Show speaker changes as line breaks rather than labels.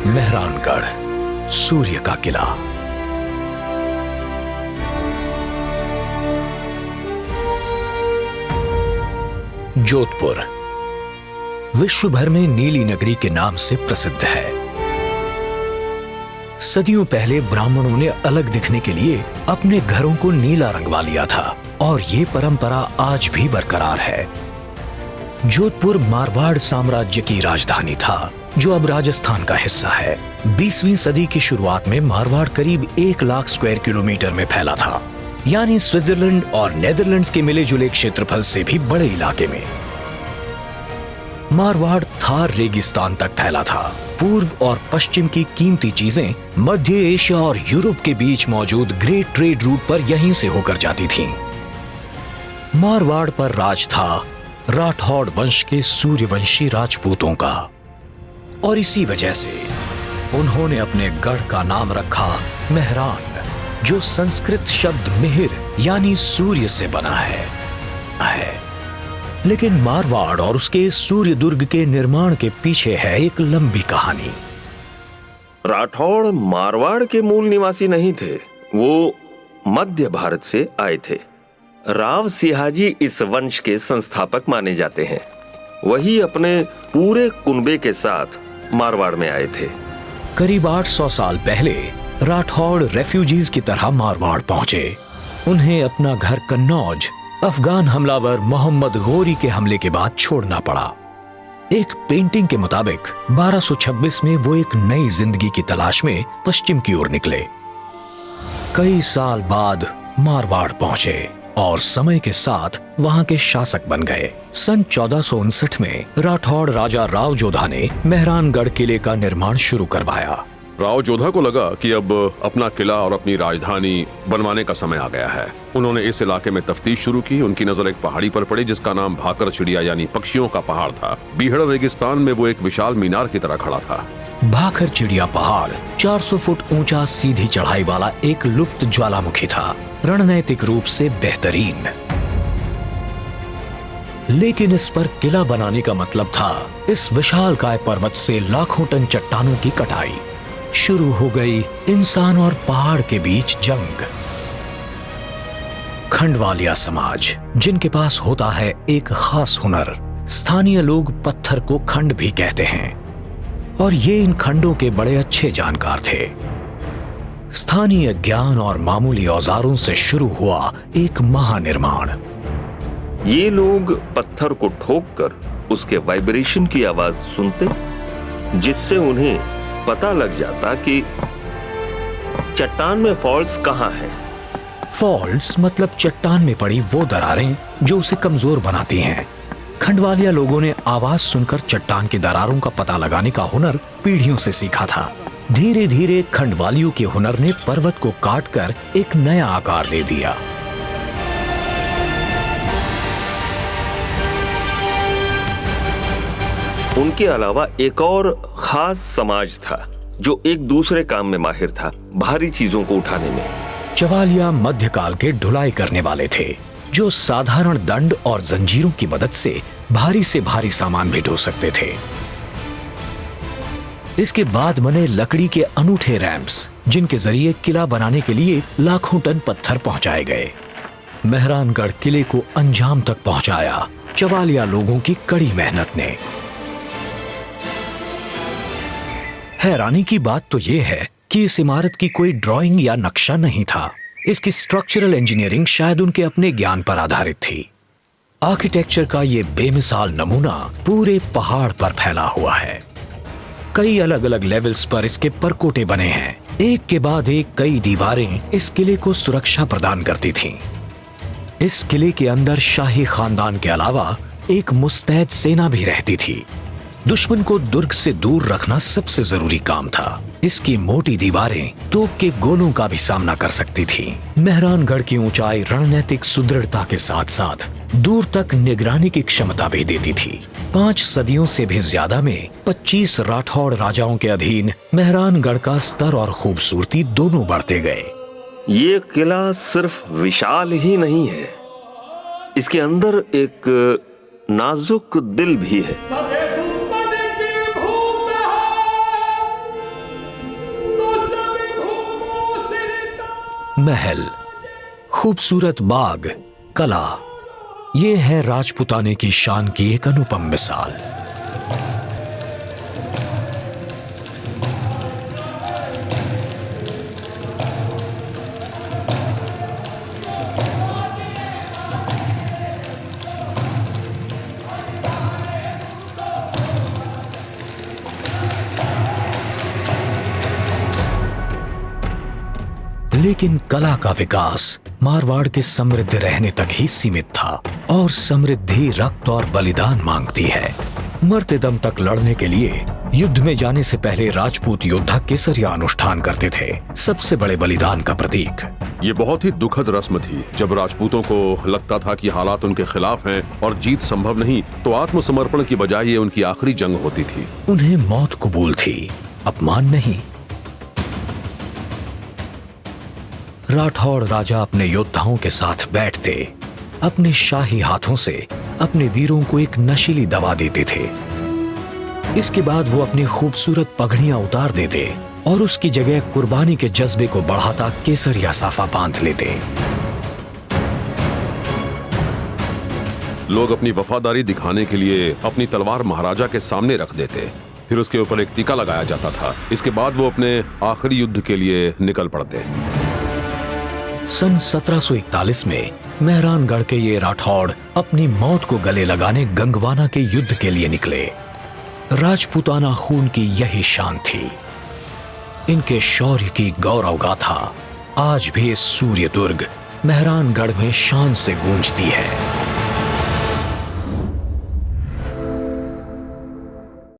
मेहरानगढ़, सूर्य का किला। जोधपुर विश्व भर में नीली नगरी के नाम से प्रसिद्ध है। सदियों पहले ब्राह्मणों ने अलग दिखने के लिए अपने घरों को नीला रंगवा लिया था और ये परंपरा आज भी बरकरार है। जोधपुर मारवाड़ साम्राज्य की राजधानी था, जो अब राजस्थान का हिस्सा है। 20वीं सदी की शुरुआत में मारवाड़ करीब 1 लाख स्क्वायर किलोमीटर में फैला था, यानी स्विट्जरलैंड और नेदरलैंड्स के मिले जुले क्षेत्रफल से भी बड़े इलाके में। मारवाड़ थार रेगिस्तान तक फैला था। पूर्व और पश्चिम की कीमती चीजें मध्य एशिया और यूरोप के बीच मौजूद ग्रेट ट्रेड रूट पर यहीं से होकर जाती थीं। मारवाड़ पर राज था राठौड़ वंश के सूर्यवंशी राजपूतों का, और इसी वजह से उन्होंने अपने गढ़ का नाम रखा मेहरान, जो संस्कृत शब्द मिहिर यानी सूर्य से बना है। लेकिन मारवाड़ और उसके सूर्य दुर्ग के निर्माण के पीछे है एक लंबी कहानी।
राठौड़ मारवाड़ के मूल निवासी नहीं थे, वो मध्य भारत से आए थे। राव सिहाजी इस वंश के संस्थापक माने जाते हैं। वही अपने पूरे कुनबे के साथ मारवाड़ में आए थे।
करीब 800 साल पहले राठौड़ रेफ्यूजीज की तरह मारवाड़ पहुंचे। उन्हें अपना घर कन्नौज अफगान हमलावर मोहम्मद गोरी के हमले के बाद छोड़ना पड़ा। एक पेंटिंग के मुताबिक 1226 में वो एक नई जिंदगी की तलाश में पश्चिम की ओर निकले। कई साल बाद मारवाड़ पहुंचे और समय के साथ वहां के शासक बन गए। सन 1459 में राठौड़ राजा राव जोधा ने मेहरानगढ़ किले का निर्माण शुरू करवाया।
राव जोधा को लगा कि अब अपना किला और अपनी राजधानी बनवाने का समय आ गया है। उन्होंने इस इलाके में तफ्तीश शुरू की। उनकी नजर एक पहाड़ी पर पड़ी जिसका नाम भाकर चिड़िया यानी पक्षियों का पहाड़ था। बीहड़ रेगिस्तान में वो एक विशाल मीनार की तरह खड़ा था।
भाकर चिड़िया पहाड़ 400 फुट ऊंचा सीधी चढ़ाई वाला एक लुप्त ज्वालामुखी था, रणनीतिक रूप से बेहतरीन। लेकिन इस पर किला बनाने का मतलब था इस विशालकाय पर्वत से लाखों टन चट्टानों की कटाई। शुरू हो गई इंसान और पहाड़ के बीच जंग। खंडवालिया समाज, जिनके पास होता है एक खास हुनर, स्थानीय लोग पत्थर को खंड भी कहते हैं, और ये इन खंडों के बड़े अच्छे जानकार थे। स्थानीय ज्ञान और मामूली औजारों से शुरू हुआ एक महानिर्माण।
ये लोग पत्थर को ठोककर उसके वाइब्रेशन की आवाज सुनते, जिससे उन्हें पता लग जाता कि चट्टान में फॉल्ट्स कहाँ हैं।
फॉल्ट्स मतलब चट्टान में पड़ी वो दरारें जो उसे कमजोर बनाती हैं। खंडवालिया लोगों ने आवाज सुनकर चट्टान की दरारों का पता लगाने का हुनर पीढ़ियों से सीखा था। धीरे धीरे खंडवालियों के हुनर ने पर्वत को काटकर एक नया आकार दे दिया।
उनके अलावा एक और खास समाज था जो एक दूसरे काम में माहिर था, भारी चीजों को उठाने में।
चवालिया मध्यकाल के ढुलाई करने वाले थे, जो साधारण दंड और जंजीरों की मदद से भारी सामान भी ढो सकते थे। इसके बाद बने लकड़ी के अनूठे रैंप्स, जिनके जरिए किला बनाने के लिए लाखों टन पत्थर पहुंचाए गए। मेहरानगढ़ किले को अंजाम तक पहुंचाया चवालिया लोगों की कड़ी मेहनत ने। हैरानी की बात तो यह है कि इस इमारत की कोई ड्राइंग या नक्शा नहीं था। इसकी स्ट्रक्चरल इंजीनियरिंग शायद उनके अपने ज्ञान पर आधारित थी। आर्किटेक्चर का ये बेमिसाल नमूना पूरे पहाड़ पर फैला हुआ है। कई अलग अलग लेवल्स पर इसके परकोटे बने हैं। एक के बाद एक कई दीवारें इस किले को सुरक्षा प्रदान करती थीं। इस किले के अंदर शाही खानदान के अलावा एक मुस्तैद सेना भी रहती थी। दुश्मन को दुर्ग से दूर रखना सबसे जरूरी काम था। इसकी मोटी दीवारें तोप के गोलों का भी सामना कर सकती थीं। मेहरानगढ़ की ऊंचाई रणनीतिक सुदृढ़ता के साथ साथ दूर तक निगरानी की क्षमता भी देती थी। 5 सदियों से भी ज्यादा में 25 राठौड़ राजाओं के अधीन मेहरानगढ़ का स्तर और खूबसूरती दोनों बढ़ते गए।
ये किला सिर्फ विशाल ही नहीं है, इसके अंदर एक नाजुक दिल भी है।
महल, खूबसूरत बाग, कला, ये है राजपुताने की शान की एक अनुपम मिसाल। लेकिन कला का विकास मारवाड़ के समृद्ध रहने तक ही सीमित था, और समृद्धि रक्त और बलिदान मांगती है। मरते दम तक लड़ने के लिए युद्ध में जाने से पहले राजपूत योद्धा केसरिया अनुष्ठान करते थे, सबसे बड़े बलिदान का प्रतीक।
ये बहुत ही दुखद रस्म थी। जब राजपूतों को लगता था कि हालात उनके खिलाफ हैं और जीत संभव नहीं, तो आत्मसमर्पण की बजाय ये उनकी आखिरी जंग होती थी।
उन्हें मौत कबूल थी, अपमान नहीं। राठौड़ राजा अपने योद्धाओं के साथ बैठते, अपने शाही हाथों से अपने वीरों को एक नशीली दवा देते थे। इसके बाद वो अपनी खूबसूरत पगड़ियां उतार देते और उसकी जगह कुर्बानी के जज्बे को बढ़ाता केसरिया साफा बांध लेते।
लोग अपनी वफादारी दिखाने के लिए अपनी तलवार महाराजा के सामने रख देते, फिर उसके ऊपर एक टीका लगाया जाता था। इसके बाद वो अपने आखिरी युद्ध के लिए निकल पड़ते।
सन 1741 में मेहरानगढ़ के ये राठौड़ अपनी मौत को गले लगाने गंगवाना के युद्ध के लिए निकले। राजपूताना खून की यही शान थी। इनके शौर्य की गौरव गाथा आज भी इस सूर्य दुर्ग मेहरानगढ़ में शान से गूंजती है।